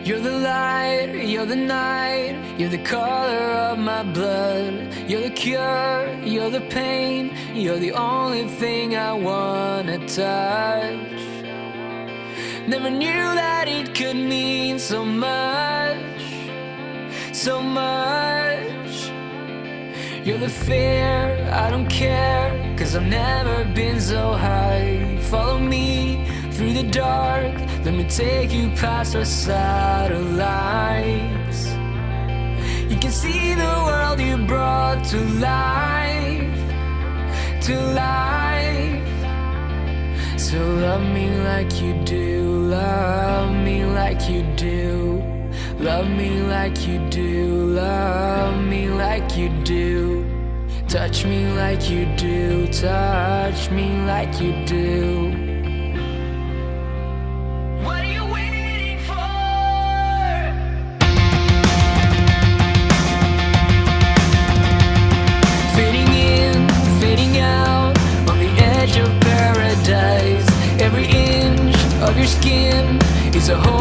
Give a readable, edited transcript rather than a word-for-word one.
You're the light, you're the night, you're the color of my blood. You're the cure, you're the pain, you're the only thing I wanna touch. Never knew that it could mean so much, so much. You're the fear, I don't care, 'cause I've never been so high. Follow me through the dark, let me take you past our satellites. You can see the world you brought to life, to life. So love me like you do, love me like you do. Love me like you do, love me like you do. Touch me like you do, touch me like you do. What are you waiting for? Fading in, fading out, on the edge of paradise. Every inch of your skin is a whole